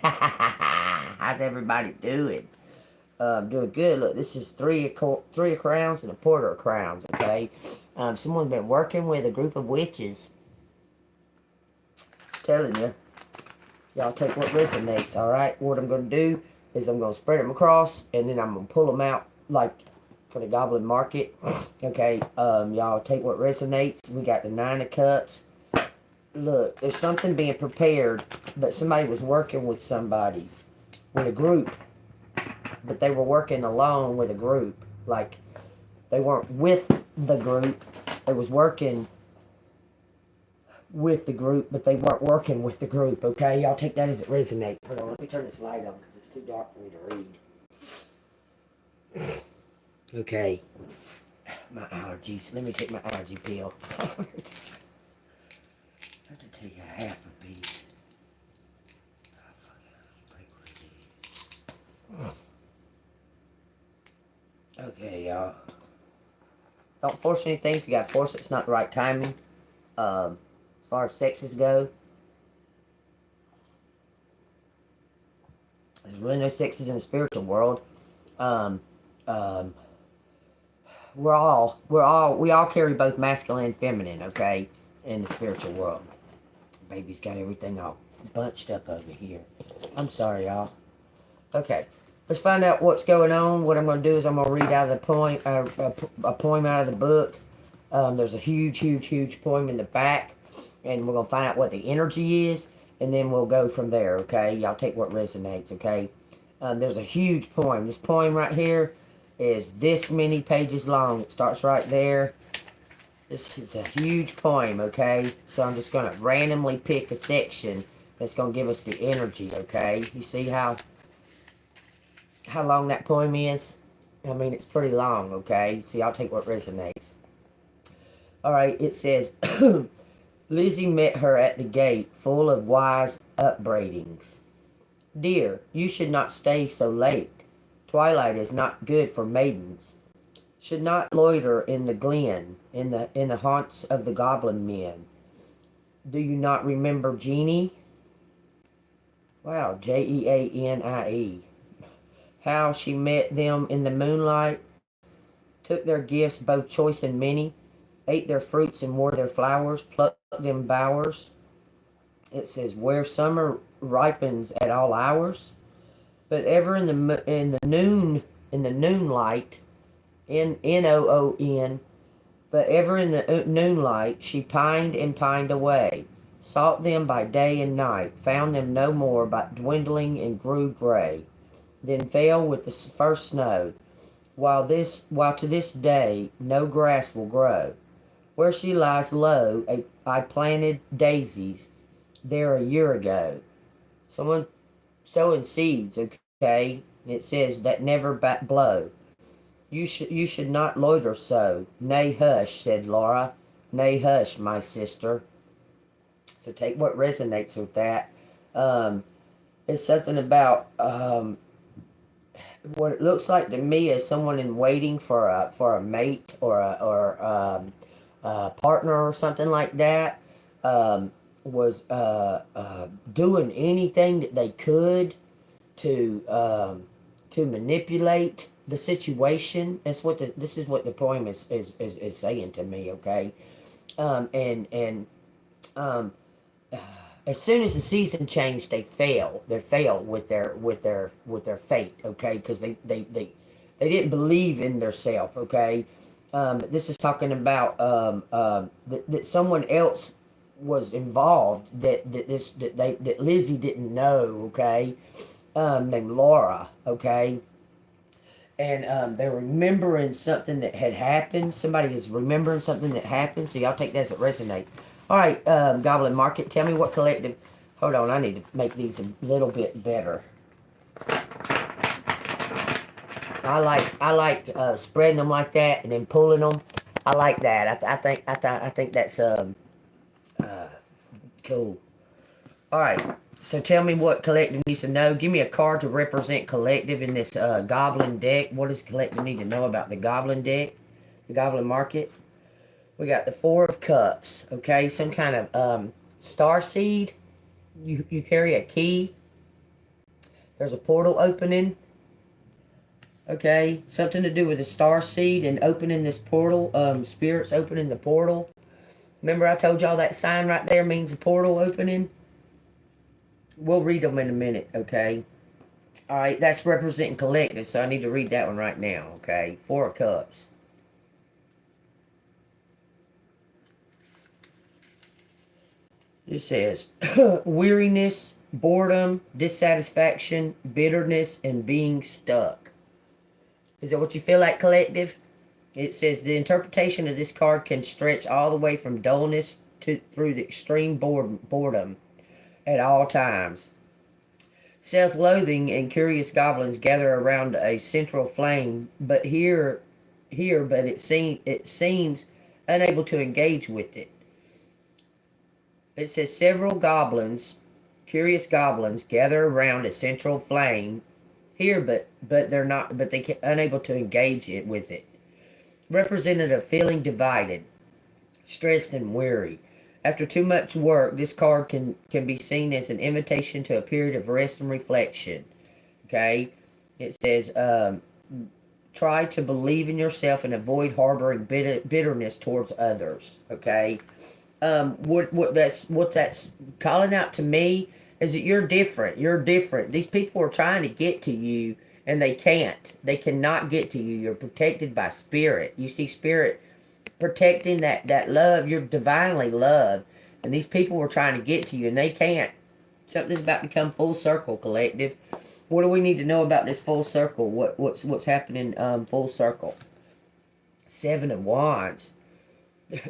How's everybody doing? Doing good. Look, this is three of crowns and a porter of crowns. Okay. Someone's been working with a group of witches. Telling you, y'all take what resonates. All right. What I'm gonna do is I'm gonna spread them across, and then I'm gonna pull them out like for the Goblin market. Okay. Y'all take what resonates. We got the Nine of Cups. Look, there's something being prepared, but somebody was working with somebody, with a group, but they were working alone with a group. Like, they weren't with the group. They was working with the group, but they weren't working with the group, okay? Y'all take that as it resonates. Hold on, let me turn this light on because it's too dark for me to read. Okay. My allergies. Let me take my allergy pill. I have to take a half a piece. Okay, y'all. Don't force anything. If you gotta force it, it's not the right timing. As far as sexes go, there's really no sexes in the spiritual world. Um, um, we all carry both masculine and feminine, okay, in the spiritual world. Baby's got everything all bunched up over here. I'm sorry, y'all. Okay, let's find out what's going on. What I'm going to do is I'm going to read out of the poem, a poem out of the book. There's a huge poem in the back, and we're going to find out what the energy is, and then we'll go from there, okay? Y'all take what resonates, okay? There's a huge poem. This poem right here is this many pages long. It starts right there. This is a huge poem, okay? So I'm just going to randomly pick a section that's going to give us the energy, okay? You see how long that poem is? I mean, it's pretty long, okay? So y'all take what resonates. Alright, it says, Lizzie met her at the gate, full of wise upbraidings. Dear, you should not stay so late. Twilight is not good for maidens. Should not loiter in the glen, in the haunts of the goblin men. Do you not remember Jeannie? Wow, Jeanie. How she met them in the moonlight, took their gifts both choice and many, ate their fruits and wore their flowers, plucked them bowers. It says, where summer ripens at all hours, but ever in the noonlight, Noon, but ever in the noonlight she pined and pined away, sought them by day and night, found them no more, but dwindling and grew gray, then fell with the first snow, while to this day no grass will grow. Where she lies low, I planted daisies there a year ago. Someone sowing seeds, okay? It says that never blow. You should not loiter so. Nay, hush, said Laura. Nay, hush, my sister. So take what resonates with that. It's something about what it looks like to me is someone in waiting for a mate or a partner or something like that. Was doing anything that they could to manipulate the situation. This is what the poem is saying to me, okay? And as soon as the season changed, they failed. They failed with their fate, okay? Because they didn't believe in themselves, okay? This is talking about that someone else was involved that Lizzie didn't know, okay? Named Laura, okay? And they're remembering something that had happened. Somebody is remembering something that happened, so y'all take that as it resonates. All right, Goblin Market, tell me what collective... Hold on, I need to make these a little bit better. I like spreading them like that and then pulling them. I like that. I think that's cool. All right. So tell me what collective needs to know. Give me a card to represent collective in this Goblin deck. What does collective need to know about the Goblin deck? The Goblin Market. We got the Four of Cups. Okay, some kind of star seed. You carry a key. There's a portal opening. Okay, something to do with the star seed and opening this portal. Spirits opening the portal. Remember I told y'all that sign right there means a portal opening? We'll read them in a minute, okay? Alright, that's representing collective, so I need to read that one right now, okay? Four of Cups. It says, weariness, boredom, dissatisfaction, bitterness, and being stuck. Is that what you feel like, collective? It says the interpretation of this card can stretch all the way from dullness to through the extreme boredom at all times. Self-loathing and curious goblins gather around a central flame, but it seems unable to engage with it. It says several curious goblins, gather around a central flame here, but they're not, but they unable to engage it with it. Representative feeling divided, stressed, and weary. After too much work, this card can be seen as an invitation to a period of rest and reflection. Okay? It says, try to believe in yourself and avoid harboring bitterness towards others. Okay? What that's calling out to me is that you're different. You're different. These people are trying to get to you, and they can't. They cannot get to you. You're protected by spirit. You see spirit protecting that love. You're divinely loved, and these people were trying to get to you, and they can't. Something's about to come full circle, collective. What do we need to know about this full circle? What's happening full circle? Seven of Wands.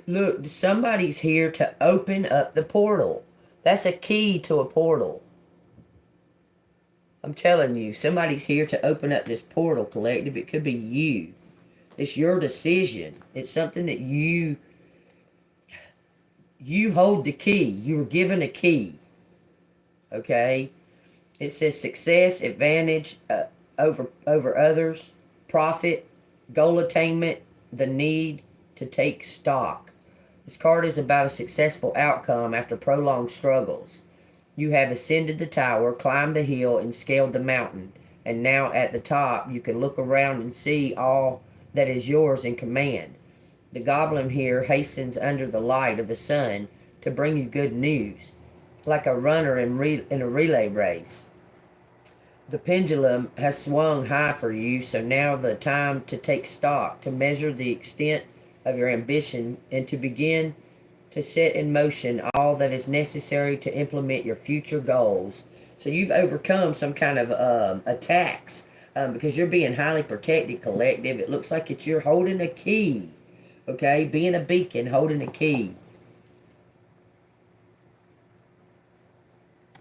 Look, somebody's here to open up the portal. That's a key to a portal. I'm telling you, somebody's here to open up this portal, collective. It could be you. It's your decision. It's something that you hold the key. You were given a key. Okay? It says success, advantage over others, profit, goal attainment, the need to take stock. This card is about a successful outcome after prolonged struggles. You have ascended the tower, climbed the hill, and scaled the mountain. And now at the top, you can look around and see all that is yours in command. The goblin here hastens under the light of the sun to bring you good news, like a runner in a relay race. The pendulum has swung high for you, so now the time to take stock, to measure the extent of your ambition, and to begin to set in motion all that is necessary to implement your future goals. So you've overcome some kind of attacks because you're being highly protected, collective. It looks like you're holding a key, okay? Being a beacon, holding a key.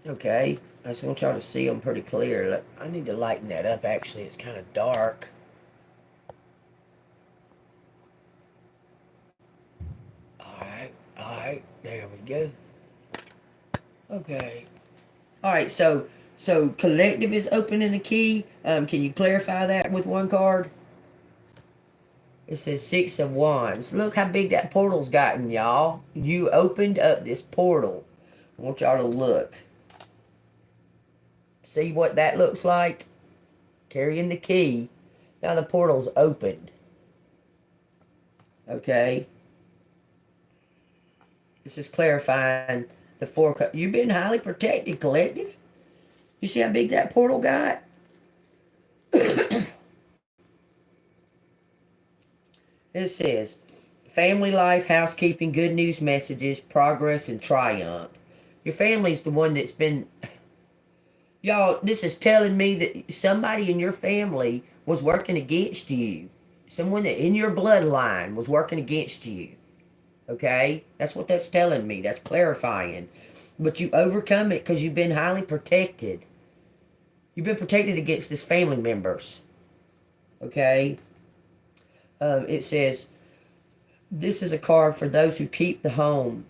Okay, I just want y'all to see them pretty clear. I need to lighten that up, actually. It's kind of dark. Alright, there we go. Okay. Alright, so collective is opening a key. Can you clarify that with one card? It says Six of Wands. Look how big that portal's gotten, y'all. You opened up this portal. I want y'all to look. See what that looks like? Carrying the key. Now the portal's opened. Okay. This is clarifying the Four Cups. You've been highly protected, collective. You see how big that portal got? It says, family life, housekeeping, good news messages, progress, and triumph. Your family's the one that's been... Y'all, this is telling me that somebody in your family was working against you. Someone that in your bloodline was working against you. Okay? That's what that's telling me. That's clarifying. But you overcome it because you've been highly protected. You've been protected against this family members. Okay? It says, this is a card for those who keep the home,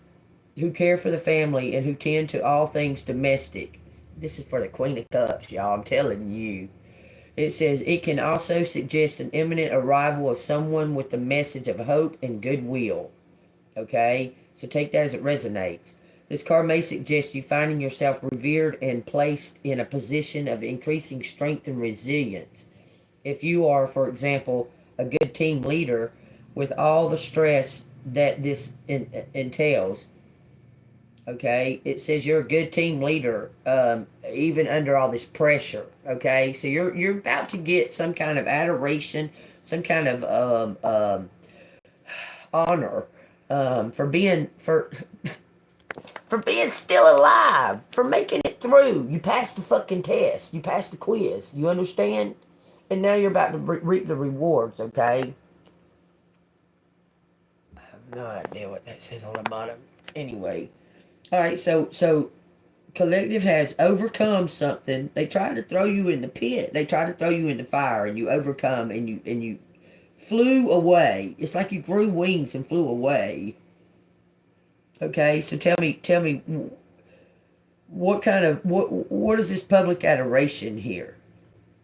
who care for the family, and who tend to all things domestic. This is for the Queen of Cups, y'all. I'm telling you. It says, it can also suggest an imminent arrival of someone with the message of hope and goodwill. Okay? So take that as it resonates. This card may suggest you finding yourself revered and placed in a position of increasing strength and resilience. If you are, for example, a good team leader with all the stress that this entails, okay, it says you're a good team leader, even under all this pressure. Okay, so you're about to get some kind of adoration, some kind of honor, for being for being still alive, for making it through. You passed the fucking test. You passed the quiz. You understand? And now you're about to reap the rewards. Okay. I have no idea what that says on the bottom. Anyway. All right, so collective has overcome something. They tried to throw you in the pit. They tried to throw you in the fire, and you overcome, and you flew away. It's like you grew wings and flew away. Okay, so tell me, what is this public adoration here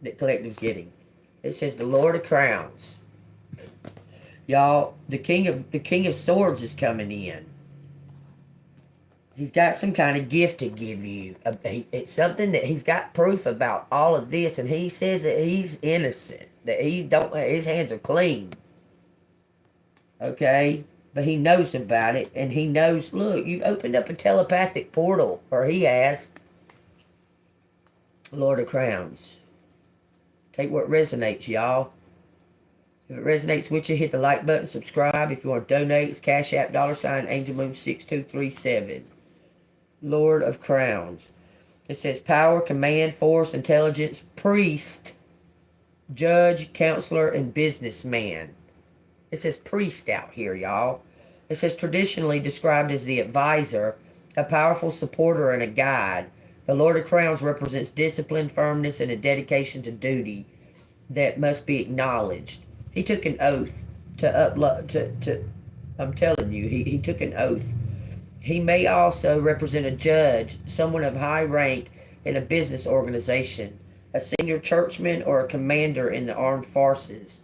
that collective's getting? It says the Lord of Crowns, y'all. The King of Swords is coming in. He's got some kind of gift to give you. It's something that he's got proof about all of this, and he says that he's innocent, that his hands are clean. Okay, but he knows about it, and he knows. Look, you've opened up a telepathic portal, or he has. Lord of Crowns. Take what resonates, y'all. If it resonates with you, hit the like button, subscribe. If you want to donate, it's Cash App, $AngelMoon6237. Lord of Crowns. It says power, command, force, intelligence, priest, judge, counselor, and businessman. It says priest out here, y'all. It says traditionally described as the advisor, a powerful supporter, and a guide. The Lord of Crowns represents discipline, firmness, and a dedication to duty that must be acknowledged. He took an oath to I'm telling you, he took an oath. He may also represent a judge, someone of high rank in a business organization, a senior churchman, or a commander in the armed forces.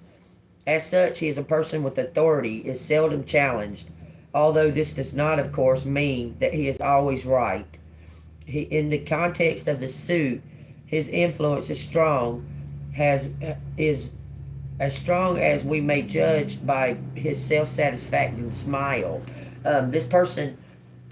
As such, he is a person with authority, is seldom challenged, although this does not, of course, mean that he is always right. In the context of the suit, his influence is strong, is as strong as we may judge by his self-satisfaction smile. This person,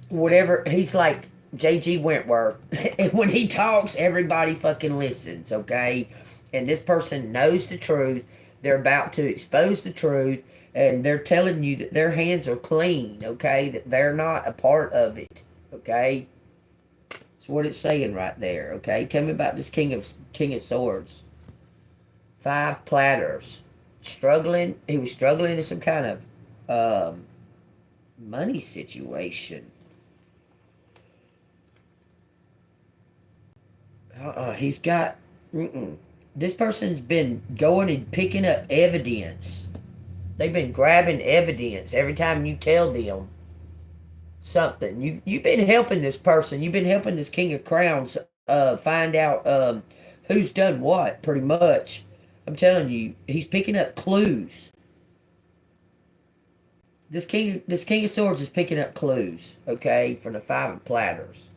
whatever, he's like J.G. Wentworth. And when he talks, everybody fucking listens, okay? And this person knows the truth. They're about to expose the truth, and they're telling you that their hands are clean, okay? That they're not a part of it, okay? That's what it's saying right there, okay? Tell me about this King of Swords. 5 platters. Struggling. He was struggling in some kind of money situation. He's got... This person's been going and picking up evidence. They've been grabbing evidence every time you tell them something. You've been helping this person. You've been helping this King of Crowns find out who's done what, pretty much. I'm telling you, he's picking up clues. This King of Swords is picking up clues, okay, from the 5 of Platters.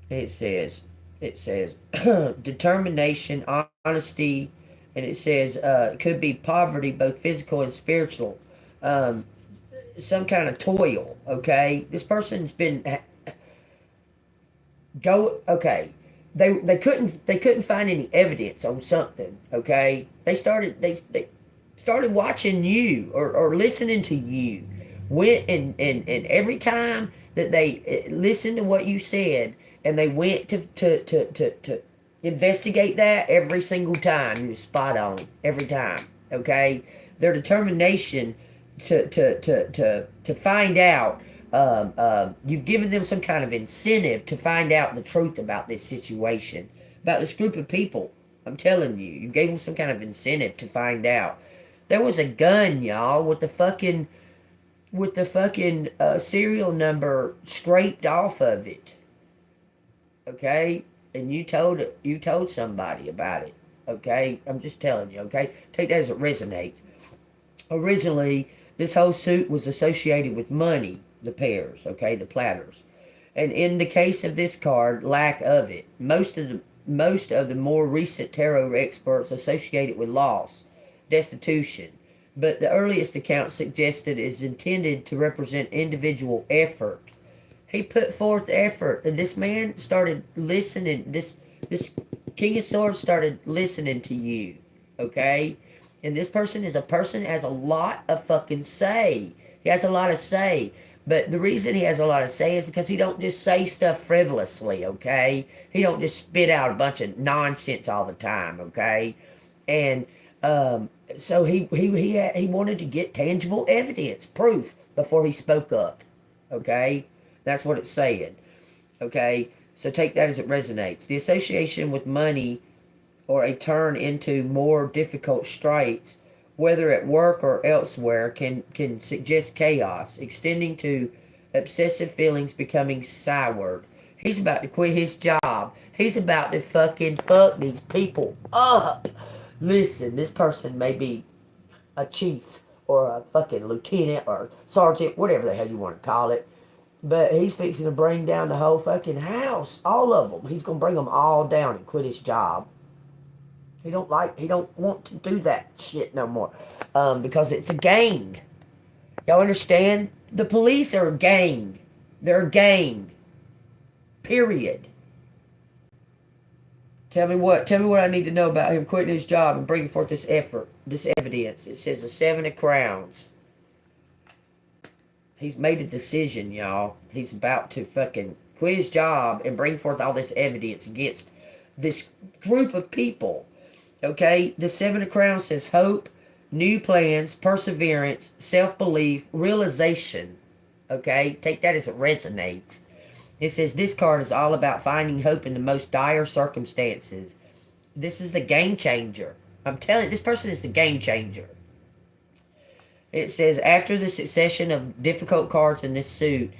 It says determination, honesty, and it says it could be poverty, both physical and spiritual. Some kind of toil, okay? This person's been okay. They couldn't find any evidence on something, okay? They started watching you or listening to you. Went and every time that they listened to what you said, and they went to investigate that, every single time you was spot on, every time, okay? Their determination to find out, you've given them some kind of incentive to find out the truth about this situation, about this group of people. I'm telling you, you gave them some kind of incentive to find out. There was a gun, y'all, with the fucking serial number scraped off of it. Okay? And you told somebody about it. Okay? I'm just telling you, okay? Take that as it resonates. Originally, This whole suit was associated with money, the pairs, okay, the platters. And in the case of this card, lack of it. Most of the more recent tarot experts associate it with loss, destitution. But the earliest account suggested it is intended to represent individual effort. He put forth effort, and this man started listening. This King of Swords started listening to you, okay? And this person is a person that has a lot of fucking say. He has a lot of say. But the reason he has a lot of say is because he don't just say stuff frivolously, okay? He don't just spit out a bunch of nonsense all the time, okay? And so he wanted to get tangible evidence, proof, before he spoke up, okay? That's what it's saying, okay? So take that as it resonates. The association with money or a turn into more difficult straits, whether at work or elsewhere, can suggest chaos, extending to obsessive feelings becoming soured. He's about to quit his job. He's about to fucking fuck these people up. Listen, this person may be a chief or a fucking lieutenant or sergeant, whatever the hell you want to call it. But he's fixing to bring down the whole fucking house. All of them. He's going to bring them all down and quit his job. He don't want to do that shit no more. Because it's a gang. Y'all understand? The police are a gang. They're a gang. Period. Tell me what I need to know about him quitting his job and bringing forth this evidence. It says the 7 of Crowns. He's made a decision, y'all. He's about to fucking quit his job and bring forth all this evidence against this group of people. Okay? The 7 of Crowns says hope, new plans, perseverance, self-belief, realization. Okay? Take that as it resonates. It says this card is all about finding hope in the most dire circumstances. This is the game changer. I'm telling you, this person is the game changer. It says after the succession of difficult cards in this suit,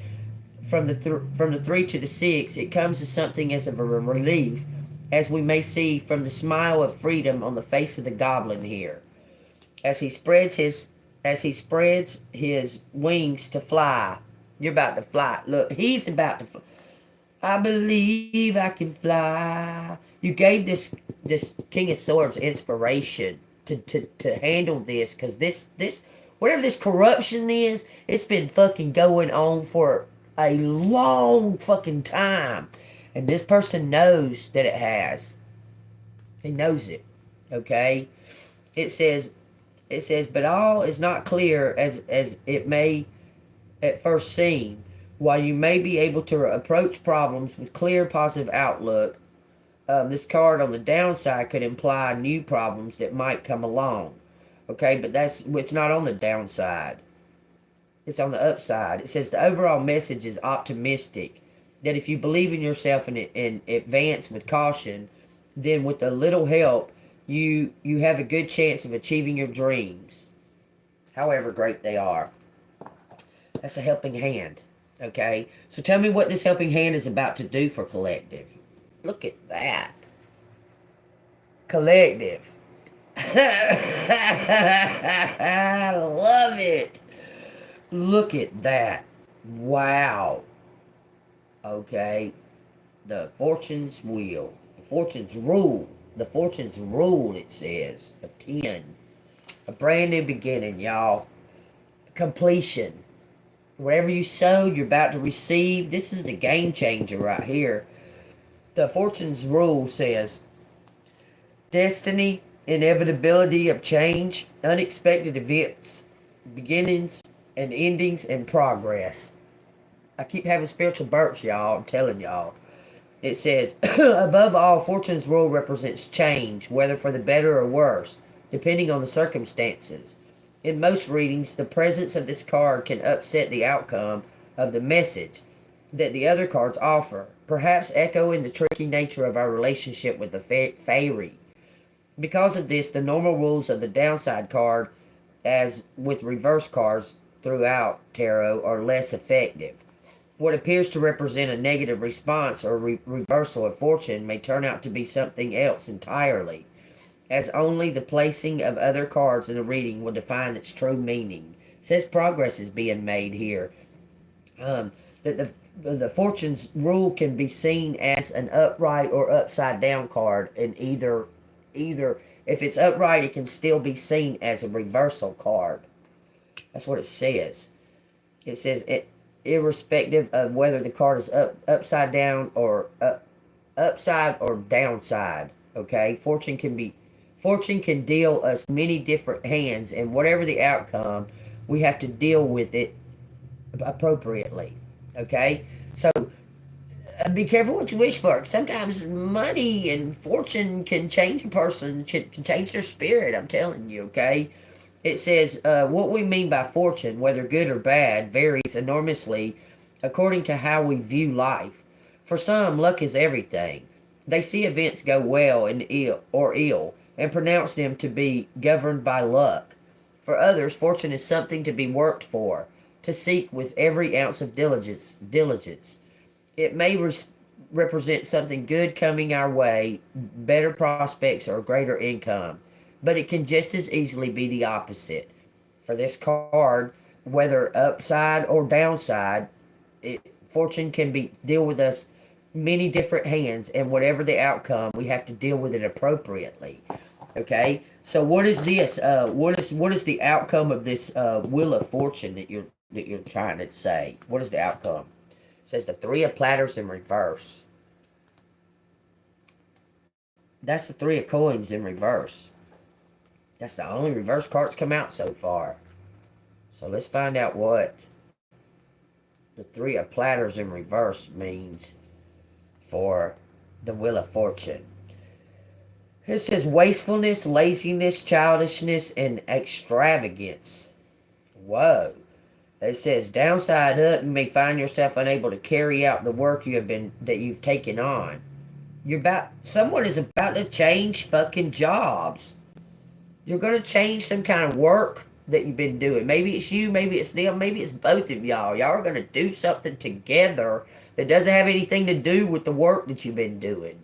from the 3 to the 6, it comes as something as of a relief, as we may see from the smile of freedom on the face of the Goblin here, as he spreads his wings to fly. You're about to fly. Look, he's about to fly. I believe I can fly. You gave this King of Swords inspiration to handle this, because this whatever this corruption is, it's been fucking going on for a long fucking time. And this person knows that it has. He knows it. Okay? It says, but all is not clear as it may at first seem. While you may be able to approach problems with clear positive outlook, this card on the downside could imply new problems that might come along. Okay, but it's not on the downside. It's on the upside. It says the overall message is optimistic. That if you believe in yourself and advance with caution, then with a little help, you have a good chance of achieving your dreams, however great they are. That's a helping hand. Okay? So tell me what this helping hand is about to do for collective. Look at that. Collective. I love it. Look at that. Wow. Okay. The fortune's wheel. The fortune's rule. The fortune's rule, it says. A 10. A brand new beginning, y'all. Completion. Whatever you sowed, you're about to receive. This is the game changer right here. The fortune's rule says destiny, inevitability of change, unexpected events, beginnings and endings, and progress. I keep having spiritual burps, y'all. I'm telling y'all. It says, above all, fortune's rule represents change, whether for the better or worse, depending on the circumstances. In most readings, the presence of this card can upset the outcome of the message that the other cards offer, perhaps echoing the tricky nature of our relationship with the fairy. Because of this, the normal rules of the downside card, as with reverse cards throughout tarot, are less effective. What appears to represent a negative response or reversal of fortune may turn out to be something else entirely, as only the placing of other cards in the reading will define its true meaning. It says progress is being made here. That the fortune's rule can be seen as an upright or upside down card, and either if it's upright, it can still be seen as a reversal card. That's what it says. It says it, irrespective of whether the card is upside down or upside or downside. Okay, fortune can deal us many different hands, and whatever the outcome, we have to deal with it appropriately. Okay, so be careful what you wish for. Sometimes money and fortune can change a person, can change their spirit. I'm telling you. Okay, it says what we mean by fortune, whether good or bad, varies enormously according to how we view life. For some, luck is everything. They see events go well and ill and pronounce them to be governed by luck. For others, fortune is something to be worked for, to seek with every ounce of diligence. It may represent something good coming our way, better prospects or greater income, but it can just as easily be the opposite. For this card, whether upside or downside, fortune can deal with us many different hands, and whatever the outcome, we have to deal with it appropriately. Okay, so what is this? What is the outcome of this wheel of fortune that you're trying to say? What is the outcome? It says the three of platters in reverse. That's the three of coins in reverse. That's the only reverse cards come out so far. So let's find out what the three of platters in reverse means for the wheel of fortune. It says wastefulness, laziness, childishness, and extravagance. Whoa. It says downside up, you may find yourself unable to carry out the work that you've taken on. Someone is about to change fucking jobs. You're gonna change some kind of work that you've been doing. Maybe it's you, maybe it's them, maybe it's both of y'all. Y'all are gonna do something together that doesn't have anything to do with the work that you've been doing.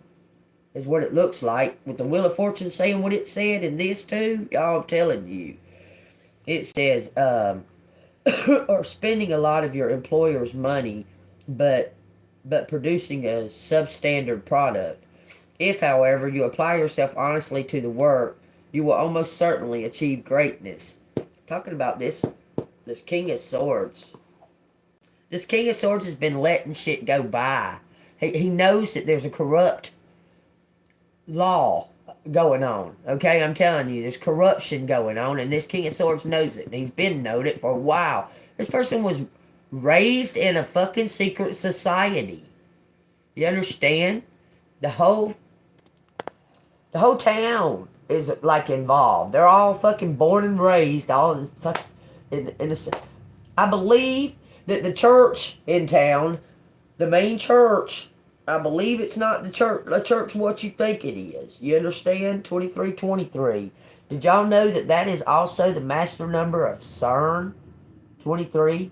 Is what it looks like. With the Wheel of Fortune saying what it said in this too, y'all, I'm telling you. It says, or spending a lot of your employer's money, but producing a substandard product. If, however, you apply yourself honestly to the work, you will almost certainly achieve greatness. Talking about this King of Swords. This King of Swords has been letting shit go by. He knows that there's a corrupt law going on. Okay, I'm telling you, there's corruption going on, and this King of Swords knows it. And he's been known it for a while. This person was raised in a fucking secret society. You understand? The whole town is like involved. They're all fucking born and raised all in I believe that the church in town, the main church, I believe it's not the church what you think it is. You understand? 2323. Did y'all know that is also the master number of CERN? 23?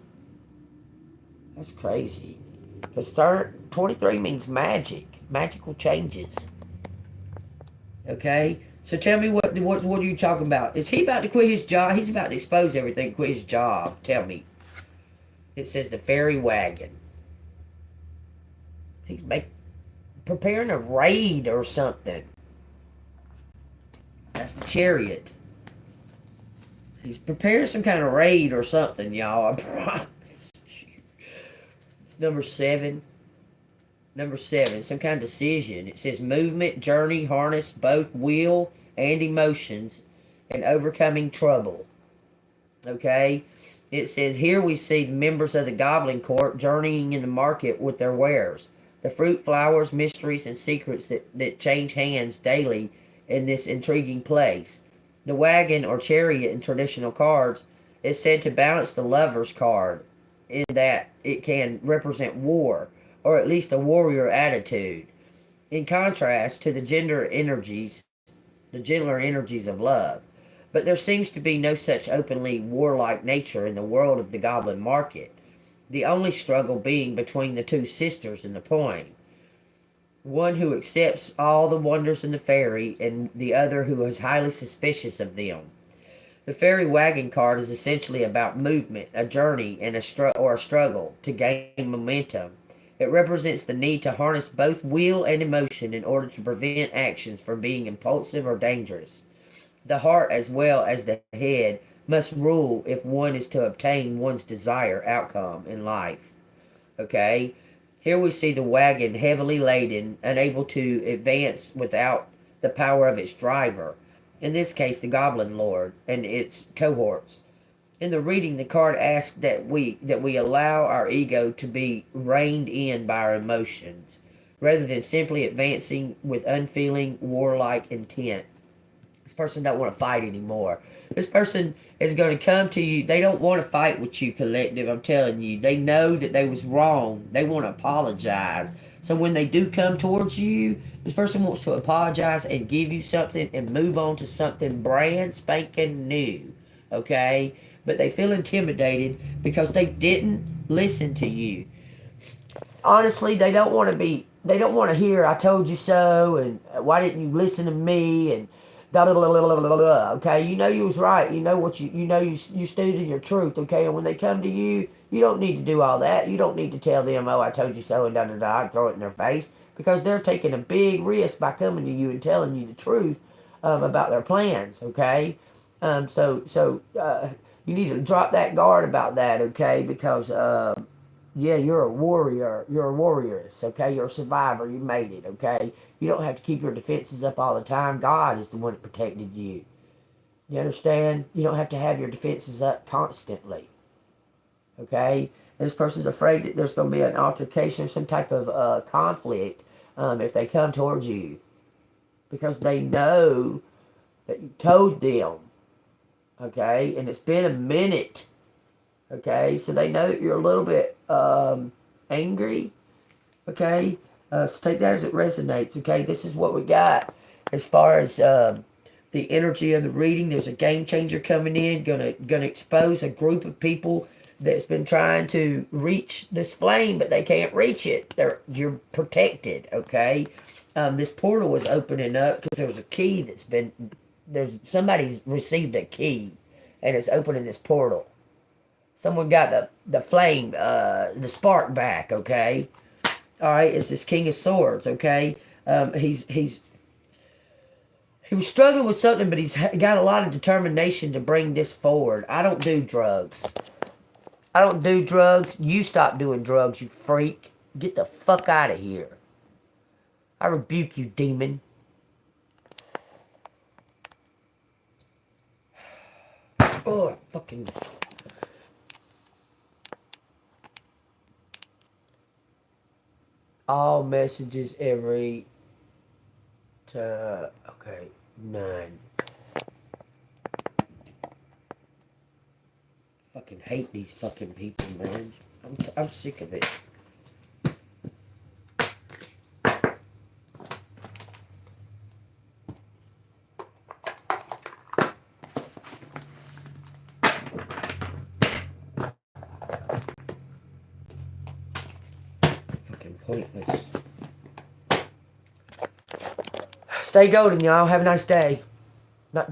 That's crazy. Because 23 means magic. Magical changes. Okay? So tell me what are you talking about? Is he about to quit his job? He's about to expose everything, quit his job. Tell me. It says the fairy wagon. He's preparing a raid or something. That's the chariot. He's preparing some kind of raid or something, y'all. I promise. It's number 7. Number 7, some kind of decision. It says movement, journey, harness, both will and emotions, and overcoming trouble. Okay? It says here we see members of the Goblin Court journeying in the market with their wares. The fruit, flowers, mysteries, and secrets that change hands daily in this intriguing place. The wagon or chariot in traditional cards is said to balance the lover's card in that it can represent war, or at least a warrior attitude, in contrast to the gentler energies of love. But there seems to be no such openly warlike nature in the world of the Goblin market, the only struggle being between the two sisters in the poem. One who accepts all the wonders in the fairy, and the other who is highly suspicious of them. The fairy wagon card is essentially about movement, a journey, and a struggle to gain momentum. It represents the need to harness both will and emotion in order to prevent actions from being impulsive or dangerous. The heart, as well as the head, must rule if one is to obtain one's desired outcome in life. Okay? Here we see the wagon heavily laden, unable to advance without the power of its driver, in this case the Goblin Lord and its cohorts. In the reading, the card asks that we allow our ego to be reined in by our emotions, rather than simply advancing with unfeeling warlike intent. This person don't want to fight anymore. This person is going to come to you. They don't want to fight with you, collective. I'm telling you. They know that they was wrong. They want to apologize. So when they do come towards you, this person wants to apologize and give you something and move on to something brand spanking new. Okay? But they feel intimidated because they didn't listen to you. Honestly, they don't want to be. They don't want to hear "I told you so" and "Why didn't you listen to me?" and blah blah blah blah blah blah. Okay, you know you was right. You know what you know you stood in your truth. Okay, and when they come to you, you don't need to do all that. You don't need to tell them, "Oh, I told you so," and da da da, and throw it in their face, because they're taking a big risk by coming to you and telling you the truth about their plans. Okay, so you need to drop that guard about that. Okay, because yeah, you're a warrior. You're a warrioress, okay? You're a survivor. You made it, okay? You don't have to keep your defenses up all the time. God is the one that protected you. You understand? You don't have to have your defenses up constantly, okay? And this person's afraid that there's going to be an altercation or some type of conflict if they come towards you, because they know that you told them, okay? And it's been a minute. Okay, so they know that you're a little bit angry. Okay, so take that as it resonates. Okay, this is what we got as far as the energy of the reading. There's a game changer coming in, gonna expose a group of people that's been trying to reach this flame, but they can't reach it. You're protected. Okay, this portal is opening up because there's a key there's somebody's received a key, and it's opening this portal. Someone got the flame, the spark back, okay? All right, it's this King of Swords, okay? He was struggling with something, but he's got a lot of determination to bring this forward. I don't do drugs. I don't do drugs. You stop doing drugs, you freak. Get the fuck out of here. I rebuke you, demon. Oh, fucking... All messages every okay, none. Fucking hate these fucking people, man. I'm sick of it. Fucking pointless. Stay golden, y'all. Have a nice day. Not doing